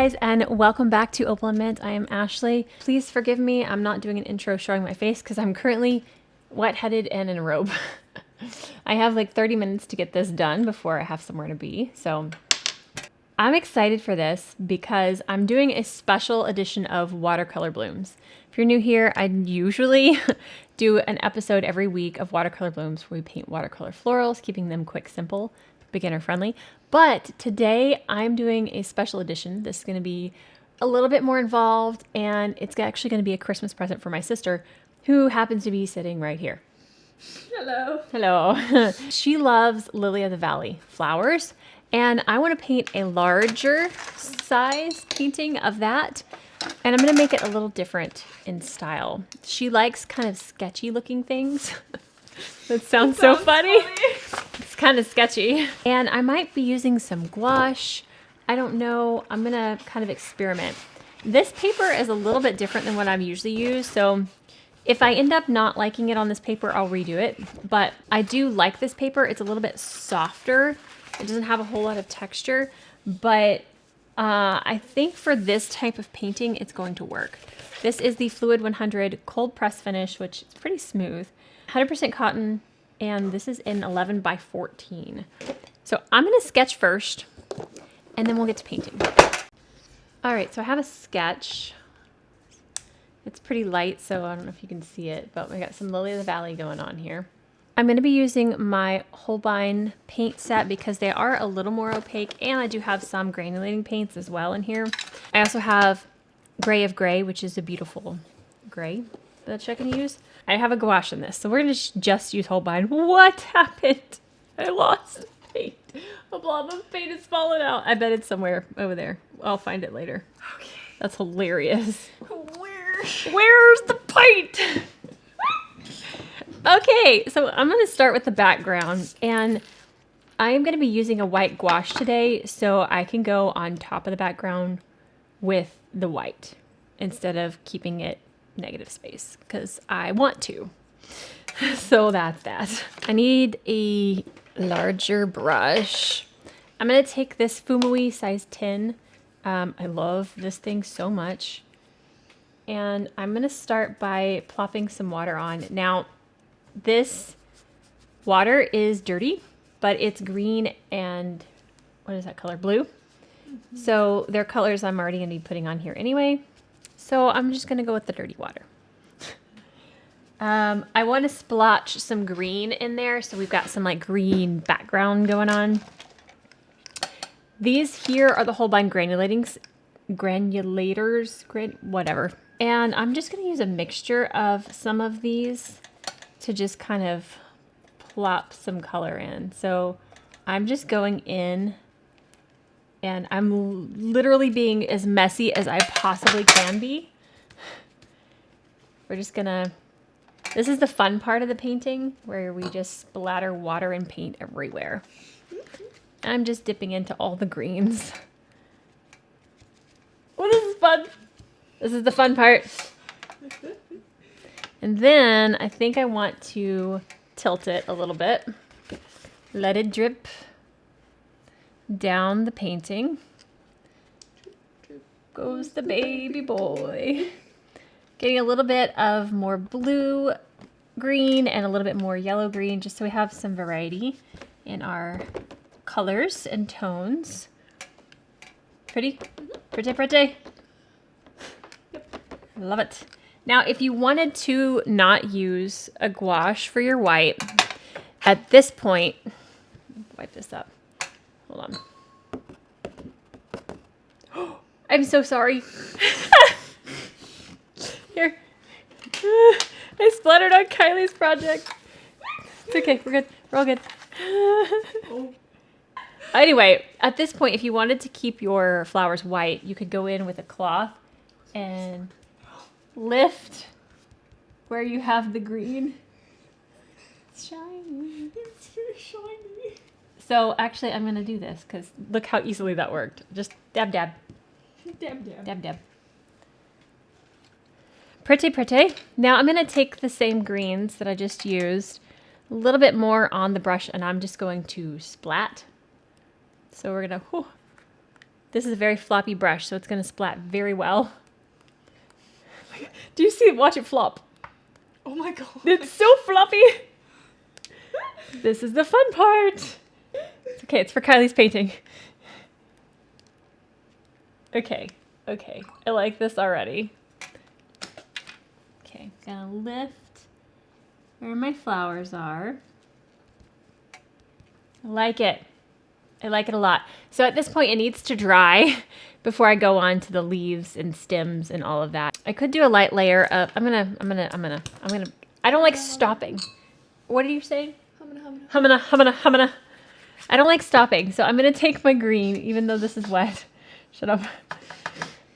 guys, and welcome back to Opal&Mint. I am Ashley. Please forgive me, I'm not doing an intro showing my face because I'm currently wet-headed and in a robe. I have like 30 minutes to get this done before I have somewhere to be. So I'm excited for this because I'm doing a special edition of Watercolor Blooms. If you're new here, I usually do an episode every week of Watercolor Blooms where we paint watercolor florals, keeping them quick, simple, beginner friendly. But today I'm doing a special edition. This is going to be a little bit more involved, and it's actually going to be a Christmas present for my sister, who happens to be sitting right here. Hello. Hello. She loves lily of the valley flowers, and I want to paint a larger size painting of that. And I'm going to make it a little different in style. She likes kind of sketchy looking things. That sounds so funny. It's kind of sketchy. And I might be using some gouache. I don't know. I'm going to kind of experiment. This paper is a little bit different than what I've usually used. So if I end up not liking it on this paper, I'll redo it. But I do like this paper. It's a little bit softer. It doesn't have a whole lot of texture. But I think for this type of painting, it's going to work. This is the Fluid 100 cold press finish, which is pretty smooth. 100% cotton, and this is in 11 by 14. So I'm going to sketch first, and then we'll get to painting. All right, so I have a sketch. It's pretty light, so I don't know if you can see it, but we got some Lily of the Valley going on here. I'm going to be using my Holbein paint set because they are a little more opaque, and I do have some granulating paints as well in here. I also have Gray of Gray, which is a beautiful gray that I can use. I have a gouache in this, so we're going to just use Holbein. What happened? I lost paint. A blob of paint has fallen out. I bet it's somewhere over there. I'll find it later. Okay. That's hilarious. Where's the paint? Okay, so I'm going to start with the background, and I am going to be using a white gouache today, so I can go on top of the background with the white instead of keeping it negative space because I want to. So that's that. I need a larger brush. I'm going to take this Fumui size 10. I love this thing so much. And I'm going to start by plopping some water on. Now, this water is dirty, but it's green and what is that color? Blue. Mm-hmm. So they're colors I'm already going to be putting on here anyway. So I'm just going to go with the dirty water. I want to splotch some green in there. So we've got some like green background going on. These here are the Holbein granulators, whatever. And I'm just going to use a mixture of some of these to just kind of plop some color in. So I'm just going in and I'm literally being as messy as I possibly can be. We're just gonna, this is the fun part of the painting where we just splatter water and paint everywhere. I'm just dipping into all the greens. Oh, this is fun. This is the fun part. And then I think I want to tilt it a little bit. Let it drip down the painting. Goes the baby boy. Getting a little bit of more blue green and a little bit more yellow green just so we have some variety in our colors and tones. Pretty? Pretty, pretty. Love it. Now, if you wanted to not use a gouache for your white, at this point, wipe this up. Hold on. I'm so sorry. Here. I splattered on Kylie's project. It's okay. We're good. We're all good. Anyway, at this point, if you wanted to keep your flowers white, you could go in with a cloth and lift where you have the green. It's shiny. It's very shiny. So actually, I'm going to do this because look how easily that worked. Just dab, dab. Dab, dab. Dab, dab. Pretty, pretty. Now I'm going to take the same greens that I just used, a little bit more on the brush, and I'm just going to splat. So we're going to This is a very floppy brush, so it's going to splat very well. Do you see it? Watch it flop. Oh my god. It's so floppy. This is the fun part. It's okay, it's for Kylie's painting. Okay, okay. I like this already. Okay, gonna lift where my flowers are. I like it. I like it a lot. So at this point it needs to dry before I go on to the leaves and stems and all of that. I could do a light layer of, I don't like stopping. What are you saying? Humana. I don't like stopping, so I'm gonna take my green, even though this is wet. Shut up.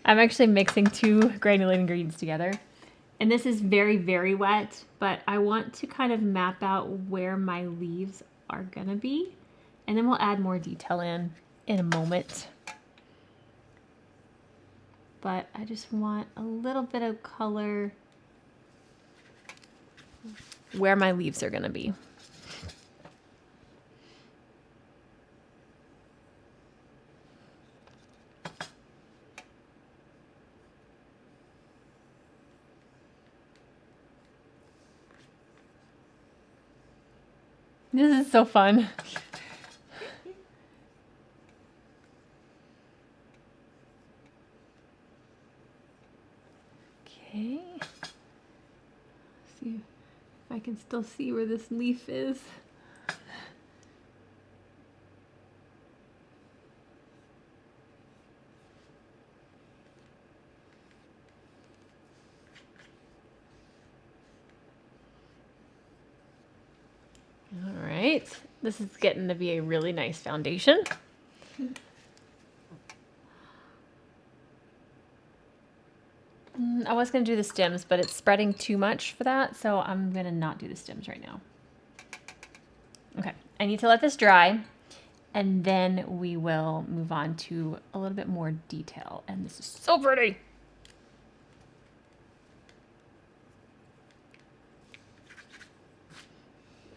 I'm actually mixing two granulated greens together. And this is very, very wet, but I want to kind of map out where my leaves are gonna be. And then we'll add more detail in a moment. But I just want a little bit of color where my leaves are gonna be. This is so fun. Okay. See if I can still see where this leaf is. All right, this is getting to be a really nice foundation. I was going to do the stems, but it's spreading too much for that, so I'm going to not do the stems right now. Okay, I need to let this dry, and then we will move on to a little bit more detail. And this is so pretty.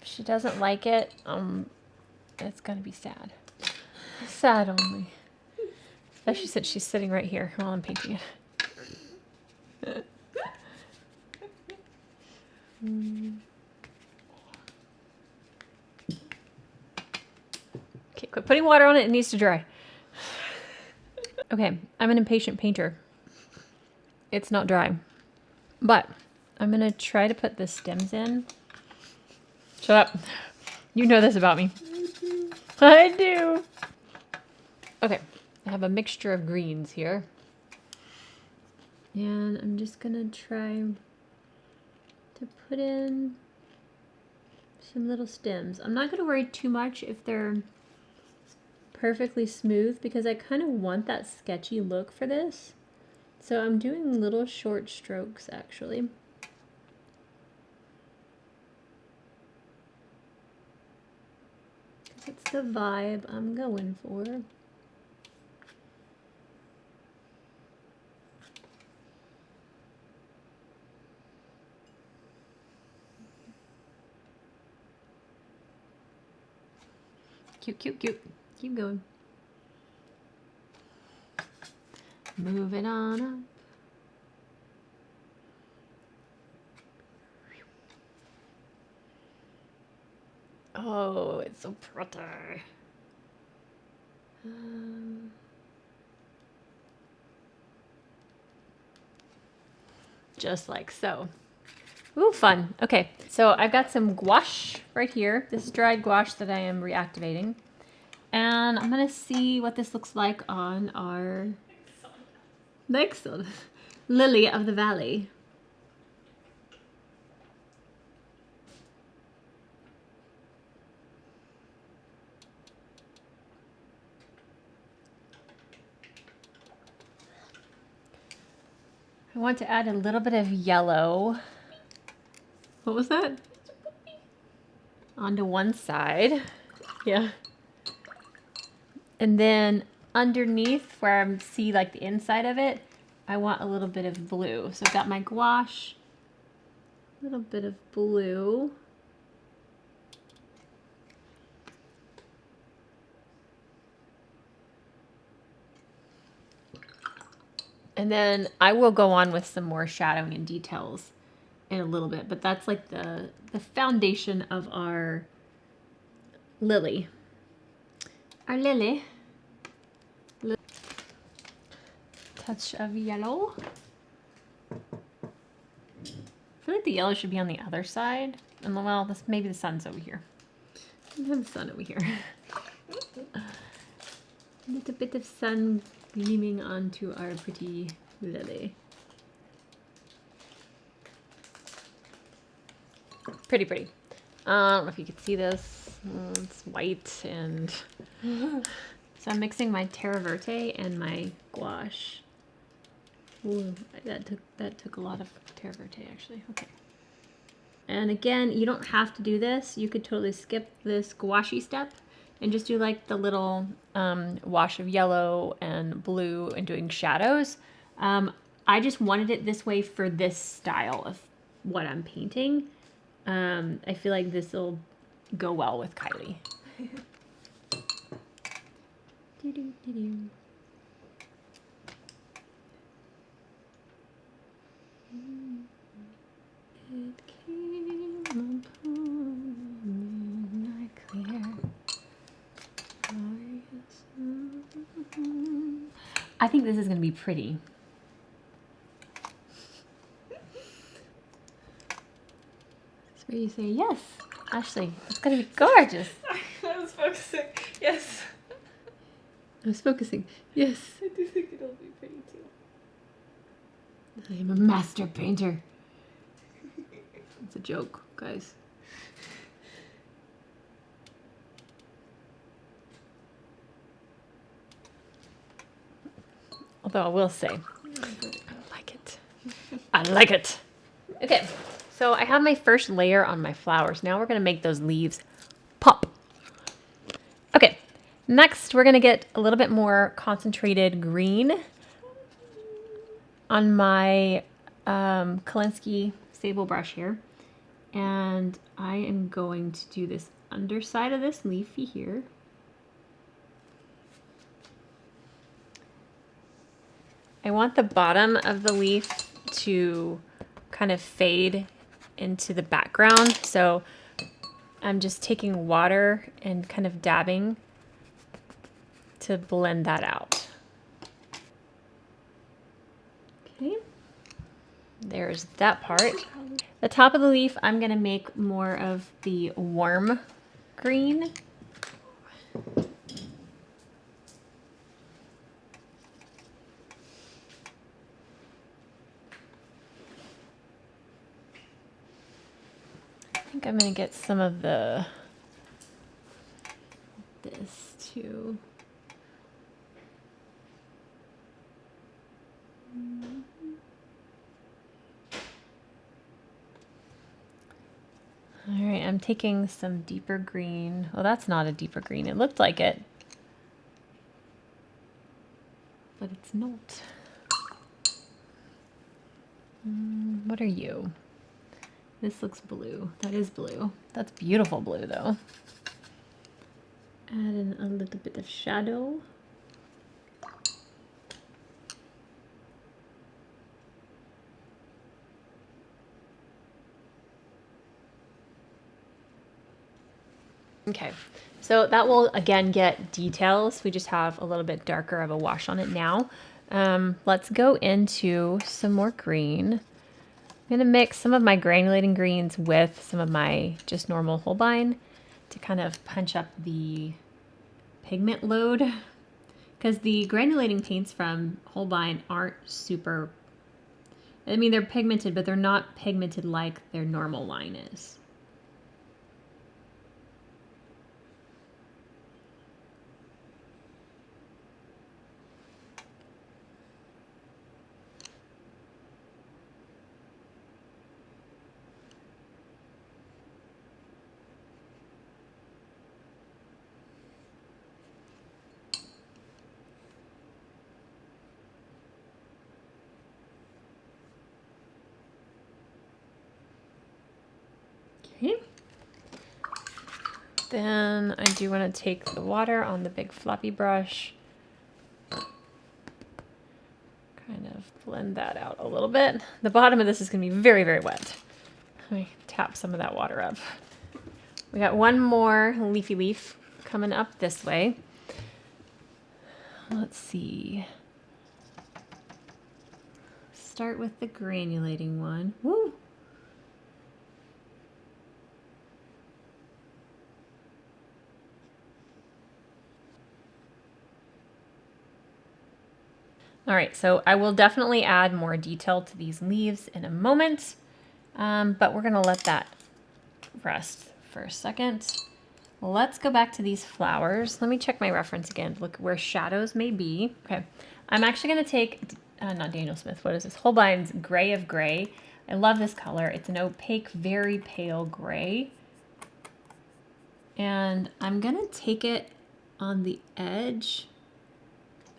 If she doesn't like it, it's going to be sad. Sad only. Especially since she's sitting right here while I'm painting it. Okay, quit putting water on it. It needs to dry. Okay, I'm an impatient painter. It's not dry. But I'm going to try to put the stems in. Shut up. You know this about me. I do. Okay, I have a mixture of greens here. And I'm just going to try to put in some little stems. I'm not going to worry too much if they're perfectly smooth because I kind of want that sketchy look for this. So I'm doing little short strokes actually. Because it's the vibe I'm going for. Cute, cute, cute. Keep going. Moving on up. Oh, it's so pretty. Just like so. Ooh, fun. Okay, so I've got some gouache right here. This is dried gouache that I am reactivating. And I'm going to see what this looks like on our next one. Lily of the Valley. I want to add a little bit of yellow. What was that? Onto one side. Yeah. And then underneath where I see like the inside of it, I want a little bit of blue. So I've got my gouache, a little bit of blue. And then I will go on with some more shadowing and details in a little bit, but that's like the foundation of our lily. Our lily. Touch of yellow. I feel like the yellow should be on the other side. And well, maybe the sun's over here. The sun over here. A little bit of sun gleaming onto our pretty lily. Pretty pretty. I don't know if you could see this. It's white and so I'm mixing my terra verte and my gouache. Ooh, that took a lot of terra verte actually. Okay. And again, you don't have to do this. You could totally skip this gouache step and just do like the little wash of yellow and blue and doing shadows. I just wanted it this way for this style of what I'm painting. I feel like this will go well with Kylie. It came upon midnight clear. I think this is going to be pretty. That's where you say yes, Ashley. It's going to be gorgeous. I was focusing. Yes. I was focusing. Yes. I do think it'll be pretty too. I am a master painter. It's a joke, guys. Although I will say, I like it. I like it. Okay, so I have my first layer on my flowers. Now we're going to make those leaves pop. Okay, next we're going to get a little bit more concentrated green on my Kolinsky sable brush here. And I am going to do this underside of this leafy here. I want the bottom of the leaf to kind of fade into the background. So I'm just taking water and kind of dabbing to blend that out. Okay, there's that part. The top of the leaf, I'm going to make more of the warm green. I think I'm going to get some of this too. All right, I'm taking some deeper green. Oh, that's not a deeper green. It looked like it, but it's not. What are you? This looks blue. That is blue. That's beautiful blue, though. Add in a little bit of shadow. Okay, so that will again get details. We just have a little bit darker of a wash on it now. Let's go into some more green. I'm gonna mix some of my granulating greens with some of my just normal Holbein to kind of punch up the pigment load, because the granulating paints from Holbein aren't super, I mean, they're pigmented, but they're not pigmented like their normal line is. Okay. Then I do want to take the water on the big floppy brush, kind of blend that out a little bit. The bottom of this is going to be very, very wet. Let me tap some of that water up. We got one more leafy leaf coming up this way. Let's see. Start with the granulating one. Woo! All right, so I will definitely add more detail to these leaves in a moment, but we're gonna let that rest for a second. Let's go back to these flowers. Let me check my reference again, look where shadows may be. Okay, I'm actually gonna take, not Daniel Smith, what is this? Holbein's Gray of Gray. I love this color. It's an opaque, very pale gray. And I'm gonna take it on the edge.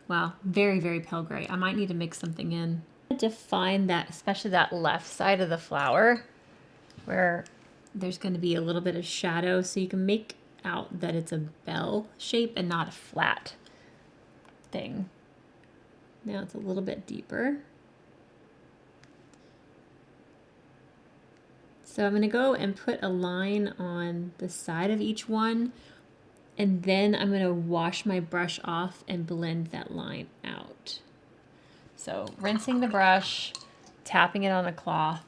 Wow, very, very pale gray. I might need to mix something in. Define that, especially that left side of the flower where there's going to be a little bit of shadow, so you can make out that it's a bell shape and not a flat thing. Now it's a little bit deeper. So I'm going to go and put a line on the side of each one, and then I'm going to wash my brush off and blend that line out. So rinsing the brush, tapping it on a cloth,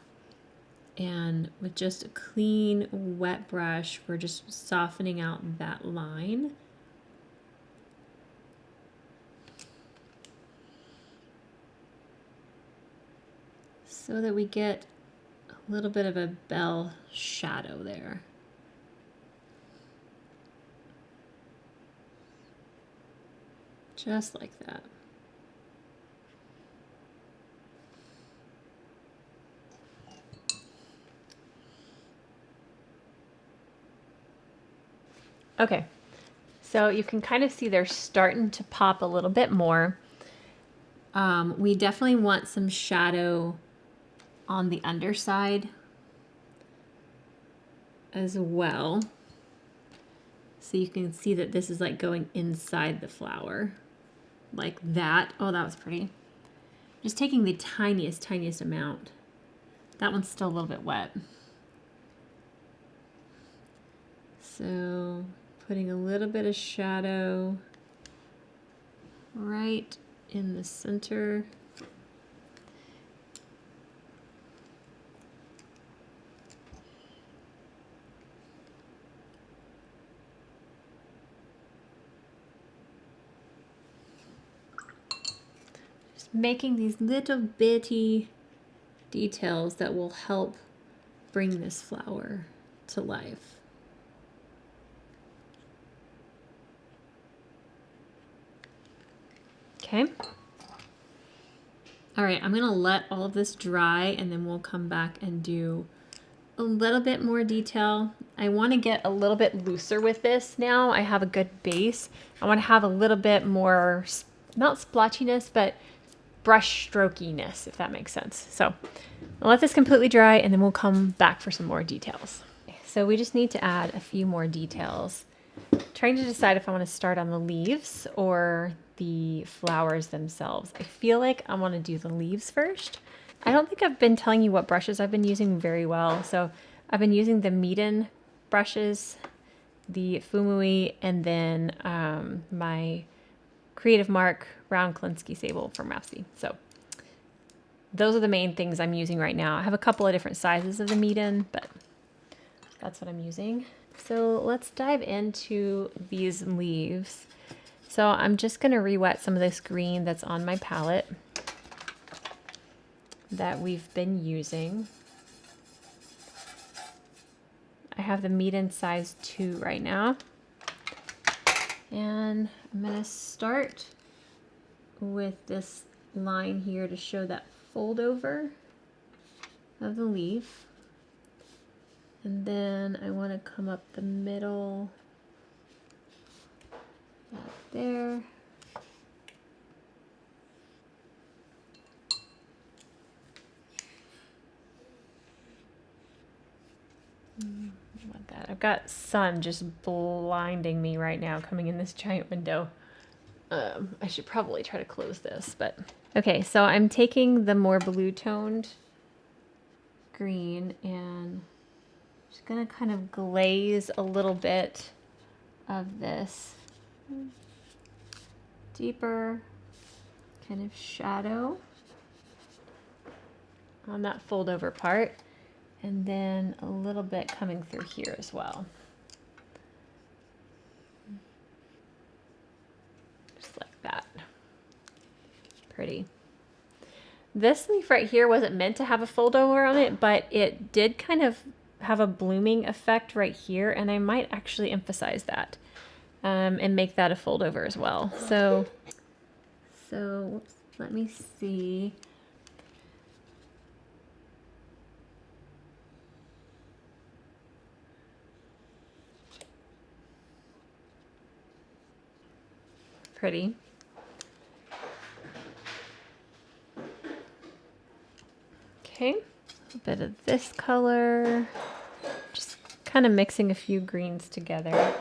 and with just a clean, wet brush, we're just softening out that line. So that we get a little bit of a bell shadow there. Just like that. Okay, so you can kind of see they're starting to pop a little bit more. We definitely want some shadow on the underside as well. So you can see that this is like going inside the flower. Like that. Oh, that was pretty. Just taking the tiniest amount. That one's still a little bit wet. So putting a little bit of shadow right in the center. Making these little bitty details that will help bring this flower to life. Okay. All right, I'm gonna let all of this dry and then we'll come back and do a little bit more detail. I wanna get a little bit looser with this now. I have a good base. I wanna have a little bit more, not splotchiness, but brush strokiness, if that makes sense. So I'll let this completely dry and then we'll come back for some more details. So we just need to add a few more details. Trying to decide if I want to start on the leaves or the flowers themselves. I feel like I want to do the leaves first. I don't think I've been telling you what brushes I've been using very well. So I've been using the Meeden brushes, the Fumui, and then my Creative Mark Round Klinsky sable from Rhapsody. So those are the main things I'm using right now. I have a couple of different sizes of the Meeden, but that's what I'm using. So let's dive into these leaves. So I'm just going to re-wet some of this green that's on my palette that we've been using. I have the Meeden size 2 right now. And I'm going to start with this line here to show that fold over of the leaf. And then I want to come up the middle, right there. Oh my God, I've got sun just blinding me right now coming in this giant window. I should probably try to close this, but okay, so I'm taking the more blue toned green and just gonna kind of glaze a little bit of this deeper kind of shadow on that fold over part, and then a little bit coming through here as well. Just like that. Pretty. This leaf right here wasn't meant to have a fold over on it, but it did kind of have a blooming effect right here, and I might actually emphasize that and make that a fold over as well. So whoops, let me see. Pretty. Okay, a bit of this color, just kind of mixing a few greens together.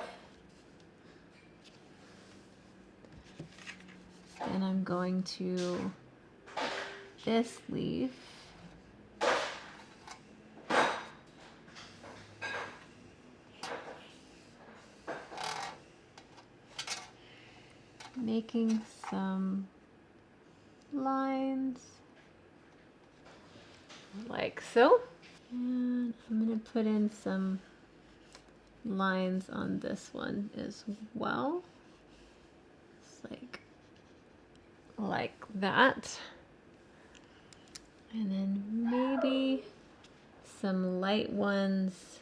And I'm going to this leaf. Making some lines like so. And I'm going to put in some lines on this one as well. Just like that. And then maybe some light ones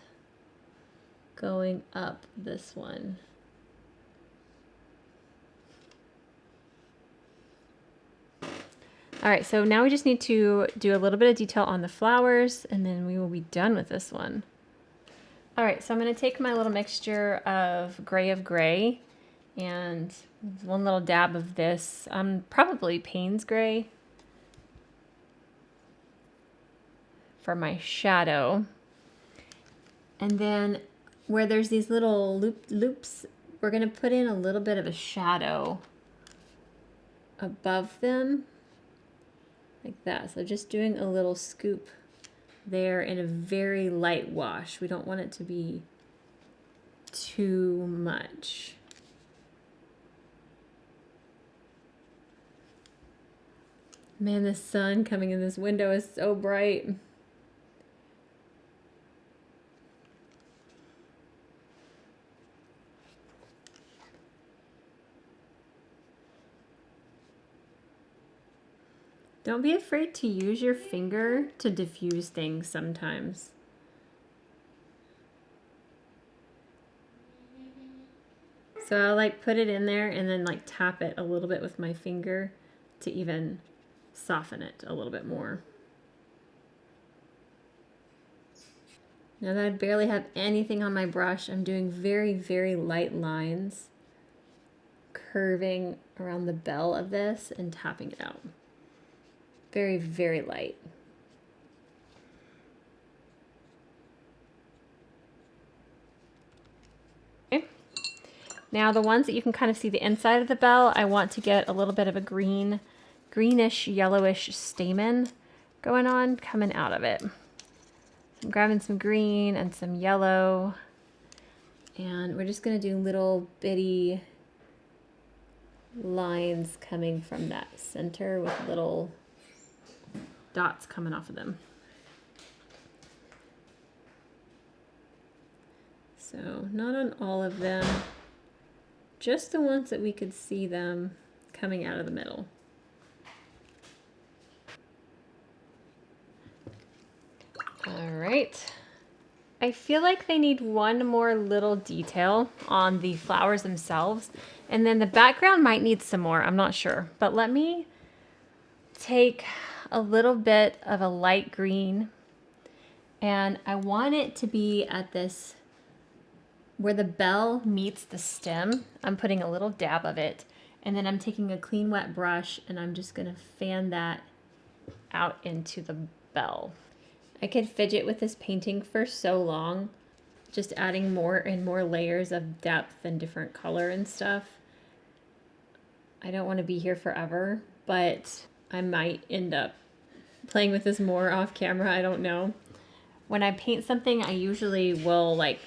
going up this one. All right, so now we just need to do a little bit of detail on the flowers, and then we will be done with this one. All right, so I'm gonna take my little mixture of gray and one little dab of this, probably Payne's gray for my shadow. And then where there's these little loops, we're gonna put in a little bit of a shadow above them. Like that. So just doing a little scoop there in a very light wash. We don't want it to be too much. Man, the sun coming in this window is so bright. Don't be afraid to use your finger to diffuse things sometimes. So I'll like put it in there and then like tap it a little bit with my finger to even soften it a little bit more. Now that I barely have anything on my brush, I'm doing very, very light lines, curving around the bell of this and tapping it out. Very, very light. Okay. Now the ones that you can kind of see the inside of the bell, I want to get a little bit of a greenish, yellowish stamen going on, coming out of it. So I'm grabbing some green and some yellow, and we're just gonna do little bitty lines coming from that center with little dots coming off of them. So not on all of them, just the ones that we could see them coming out of the middle. All right. I feel like they need one more little detail on the flowers themselves, and then the background might need some more, I'm not sure. But let me take a little bit of a light green, and I want it to be at this, where the bell meets the stem. I'm putting a little dab of it, and then I'm taking a clean wet brush and I'm just gonna fan that out into the bell. I could fidget with this painting for so long, just adding more and more layers of depth and different color and stuff. I don't want to be here forever, but I might end up playing with this more off camera. I don't know. When I paint something, I usually will like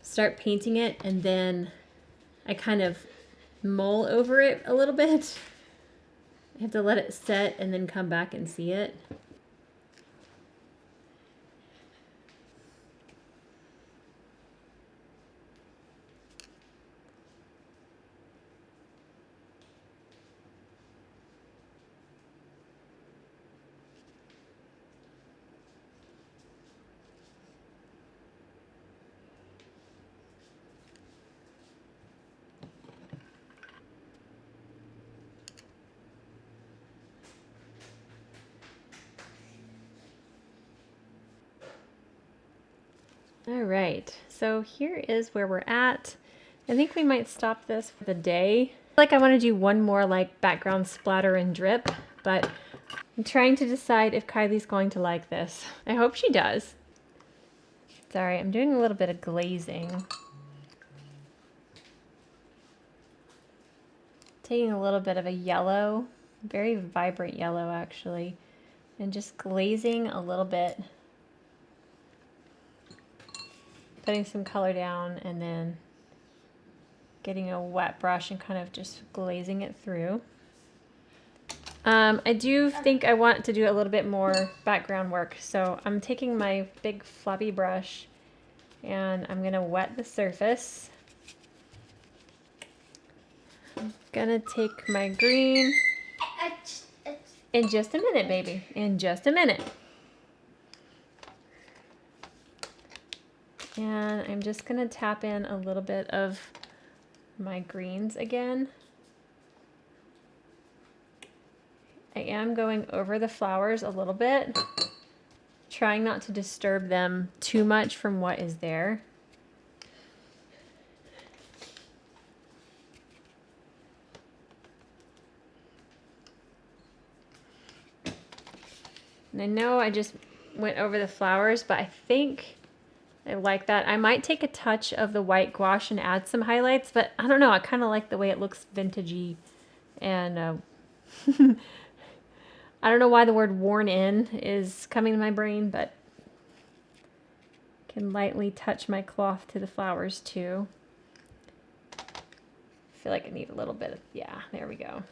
start painting it and then I kind of mull over it a little bit. I have to let it set and then come back and see it. All right, so here is where we're at. I think we might stop this for the day. Like I want to do one more like background splatter and drip, but I'm trying to decide if Kylie's going to like this. I hope she does. Sorry, I'm doing a little bit of glazing. Taking a little bit of a yellow, very vibrant yellow actually, and just glazing a little bit. Putting some color down and then getting a wet brush and kind of just glazing it through. I do think I want to do a little bit more background work. So I'm taking my big floppy brush and I'm gonna wet the surface. I'm gonna take my green. In just a minute, baby. In just a minute. And I'm just going to tap in a little bit of my greens again. I am going over the flowers a little bit, trying not to disturb them too much from what is there. And I know I just went over the flowers, but I think I like that. I might take a touch of the white gouache and add some highlights, but I don't know. I kind of like the way it looks vintagey. And I don't know why the word worn in is coming to my brain, but I can lightly touch my cloth to the flowers too. I feel like I need a little bit of, yeah, there we go.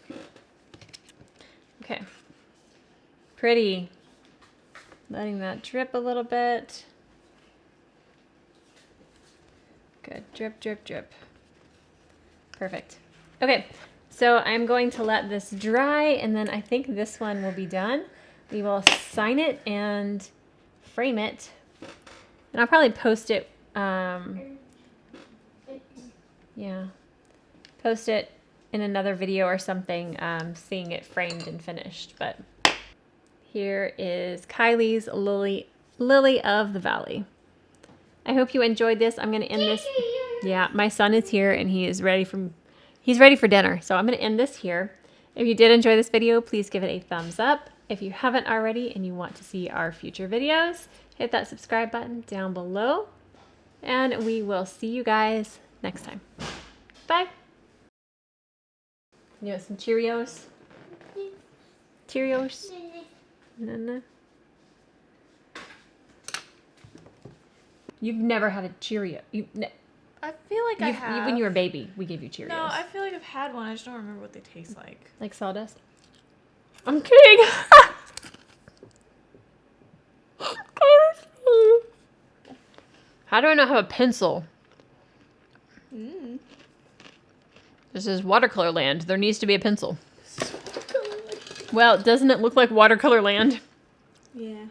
Okay. Pretty. Letting that drip a little bit. Good. Drip, drip, drip. Perfect. Okay, so I'm going to let this dry, and then I think this one will be done. We will sign it and frame it. And I'll probably post it, yeah, post it in another video or something, seeing it framed and finished. But here is Kylie's Lily of the Valley. I hope you enjoyed this. I'm going to end this. Yeah, my son is here and he's ready for dinner. So I'm going to end this here. If you did enjoy this video, please give it a thumbs up. If you haven't already and you want to see our future videos, hit that subscribe button down below. And we will see you guys next time. Bye. You want some Cheerios? Cheerios? No. You've never had a Cheerio. I feel like I have. When you were a baby, we gave you Cheerios. No, I feel like I've had one. I just don't remember what they taste like. Like sawdust? I'm kidding. How do I not have a pencil? This is Watercolor Land. There needs to be a pencil. Well, doesn't it look like Watercolor Land? Yeah.